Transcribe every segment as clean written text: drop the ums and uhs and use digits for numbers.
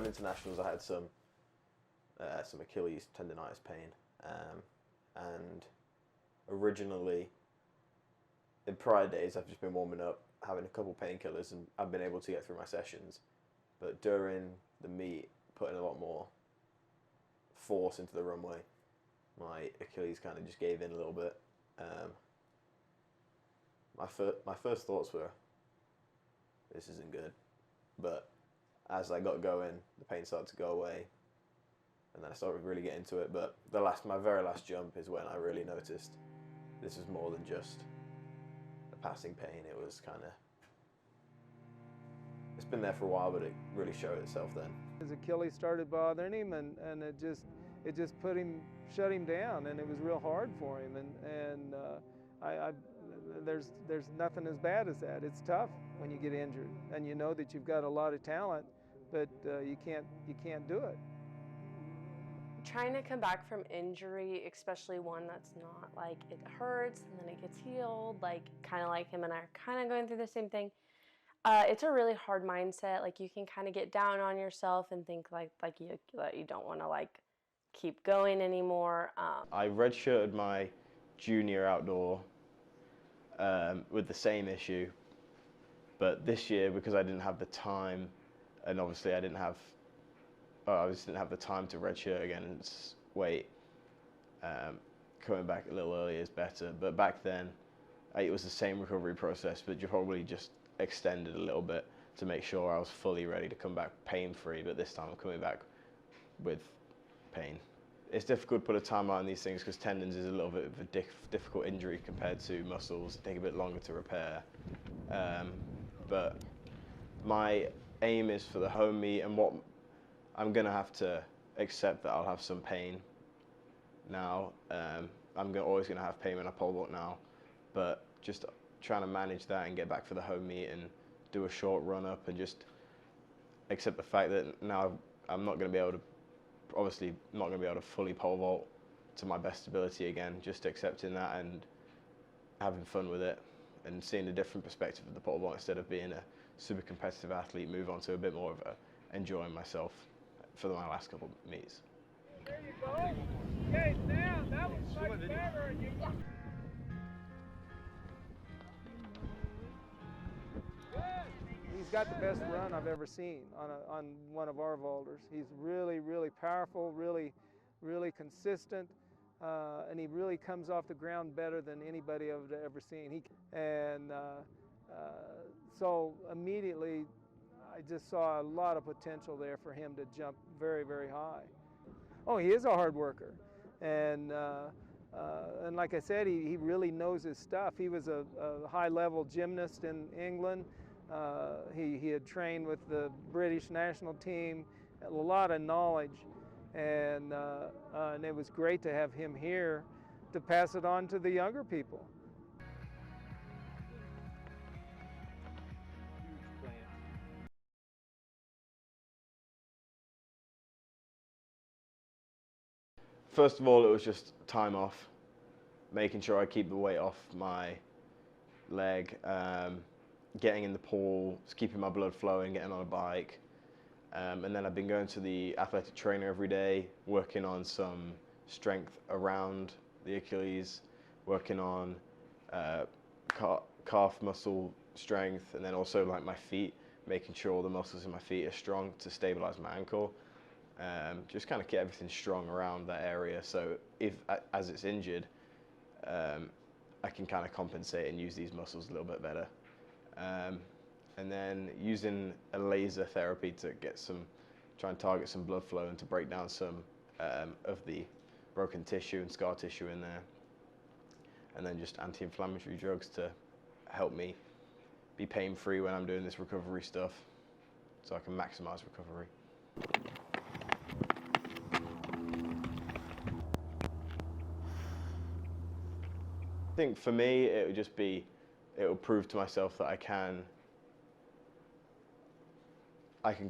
going into nationals, I had some Achilles tendonitis pain, and originally in prior days I've just been warming up, having a couple painkillers, and I've been able to get through my sessions. But during the meet, putting a lot more force into the runway, my Achilles kind of just gave in a little bit. My first thoughts were, this isn't good. But as I got going, the pain started to go away, and then I started really getting into it. But my very last jump is when I really noticed this was more than just a passing pain. It was kind of, it's been there for a while, but it really showed itself then. His Achilles started bothering him, and it just shut him down, and it was real hard for him. And there's nothing as bad as that. It's tough when you get injured, and you know that you've got a lot of talent, but you can't do it. Trying to come back from injury, especially one that's not like it hurts and then it gets healed, like kind of like him and I are kind of going through the same thing. It's a really hard mindset. Like you can kind of get down on yourself and think like you don't want to like keep going anymore. I redshirted my junior outdoor with the same issue, but this year, because I didn't have the time, and obviously I just didn't have the time to redshirt again and wait. Coming back a little earlier is better, but back then it was the same recovery process, but you probably just extended a little bit to make sure I was fully ready to come back pain-free. But this time I'm coming back with pain. It's difficult to put a timeline on these things because tendons is a little bit of a difficult injury compared to muscles. They take a bit longer to repair. But my aim is for the home meet, and what I'm going to have to accept that I'll have some pain now. I'm always going to have pain when I pole vault now, but just trying to manage that and get back for the home meet and do a short run up, and just accept the fact that now I'm not going to be able to, obviously not going to be able to fully pole vault to my best ability again. Just accepting that and having fun with it and seeing a different perspective of the pole vault, instead of being a super competitive athlete, move on to a bit more of a enjoying myself for my last couple of meets. There you go. Okay, now that was much better. He's got the best run I've ever seen on one of our vaulters. He's really, really powerful, really, really consistent, and he really comes off the ground better than anybody I've ever seen. So immediately, I just saw a lot of potential there for him to jump very, very high. Oh, he is a hard worker, and like I said, he really knows his stuff. He was a high-level gymnast in England. He had trained with the British national team, a lot of knowledge, and it was great to have him here to pass it on to the younger people. First of all, it was just time off, making sure I keep the weight off my leg, getting in the pool, just keeping my blood flowing, getting on a bike. And then I've been going to the athletic trainer every day, working on some strength around the Achilles, working on calf muscle strength, and then also like my feet, making sure all the muscles in my feet are strong to stabilize my ankle. Just kind of get everything strong around that area, so if as it's injured, I can kind of compensate and use these muscles a little bit better. And then using a laser therapy to try and target some blood flow and to break down some of the broken tissue and scar tissue in there. And then just anti-inflammatory drugs to help me be pain-free when I'm doing this recovery stuff, so I can maximize recovery. I think for me, it will prove to myself that I can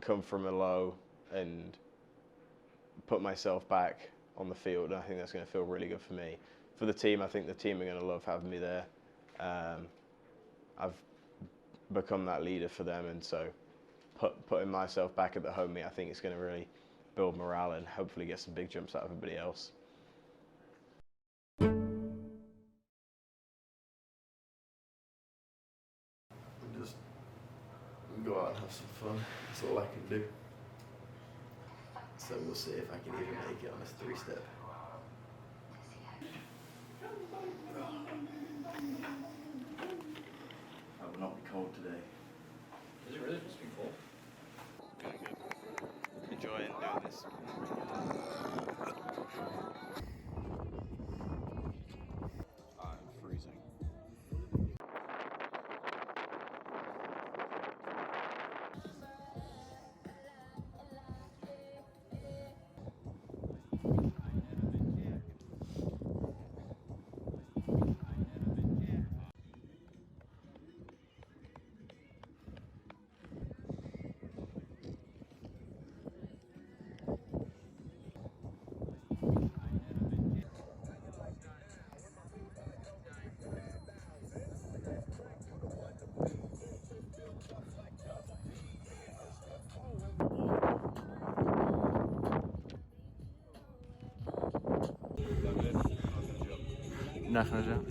come from a low and put myself back on the field, and I think that's going to feel really good for me. For the team, I think the team are going to love having me there. I've become that leader for them, and so putting myself back at the home meet, I think it's going to really build morale and hopefully get some big jumps out of everybody else. Just go out and have some fun. That's all I can do. So we'll see if I can even make it on this 3-step. I will not be cold today. Is it really supposed to be cold? Good, good. Enjoying doing this. I'm freezing. Not gonna jump.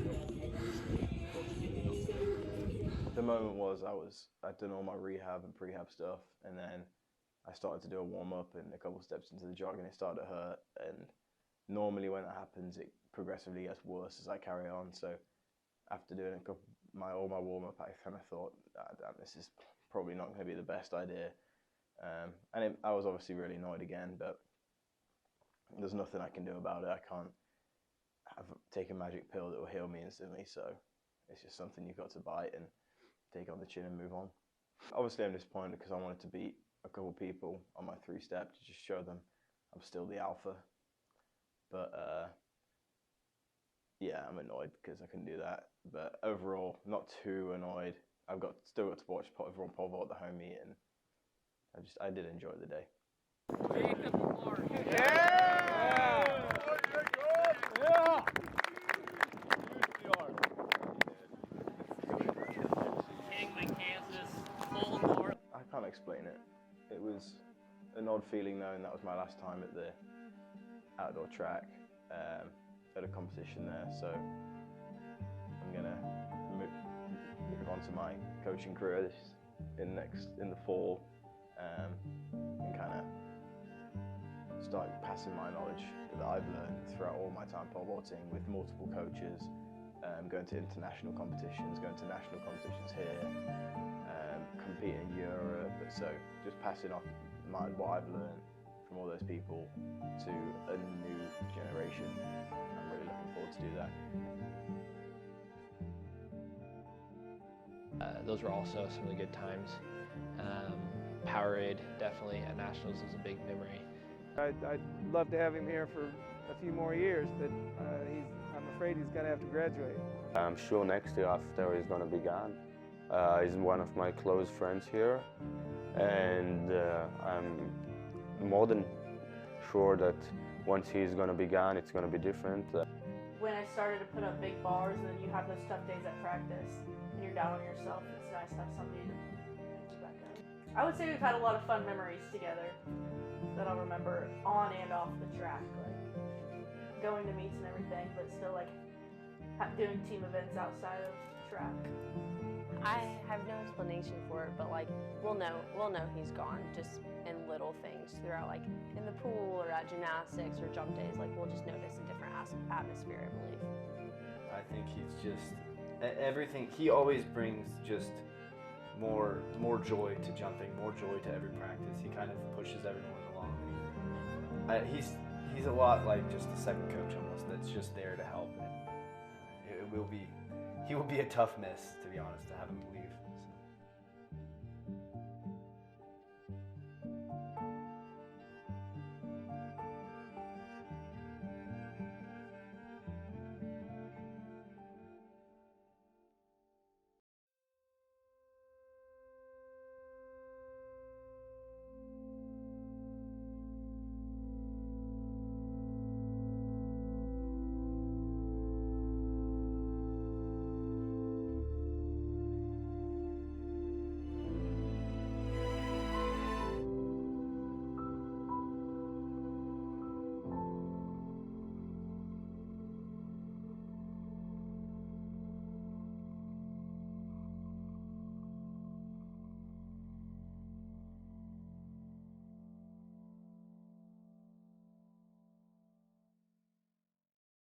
The moment was I'd done all my rehab and prehab stuff, and then I started to do a warm up, and a couple steps into the jog, and it started to hurt. And normally when that happens, it progressively gets worse as I carry on. So after doing all my warm up, I kind of thought, damn, this is probably not going to be the best idea. I was obviously really annoyed again, but there's nothing I can do about it. I can't take a magic pill that will heal me instantly, so it's just something you've got to bite and take on the chin and move on. Obviously I'm disappointed because I wanted to beat a couple people on my 3-step to just show them I'm still the alpha, but yeah, I'm annoyed because I couldn't do that, but overall not too annoyed. I've still got to watch everyone pole vault at the home meet, and I did enjoy the day. I can't explain it. It was an odd feeling knowing that was my last time at the outdoor track at a competition there. So I'm gonna move on to my coaching career in the fall, and kind of start passing my knowledge that I've learned throughout all my time pole vaulting with multiple coaches, going to international competitions, going to national competitions here, competing in Europe. So just passing off what I've learned from all those people to a new generation. I'm really looking forward to do that. Those were also some really good times. Powerade, definitely, at Nationals is a big memory. I'd love to have him here for a few more years, but I'm afraid he's going to have to graduate. I'm sure next year after he's going to be gone. He's one of my close friends here, and I'm more than sure that once he's going to be gone, it's going to be different. When I started to put up big bars, and then you have those tough days at practice, and you're down on yourself, it's nice to have somebody to pick you back up. I would say we've had a lot of fun memories together that I'll remember on and off the track, like going to meets and everything, but still like doing team events outside of track. I have no explanation for it, but like we'll know he's gone just in little things throughout, like in the pool or at gymnastics or jump days. Like we'll just notice a different atmosphere, I believe. I think he's just everything. He always brings just more joy to jumping, more joy to every practice. He kind of pushes everyone along. He's a lot like just a second coach almost. That's just there to help. He will be a tough miss, to be honest, to have him leave.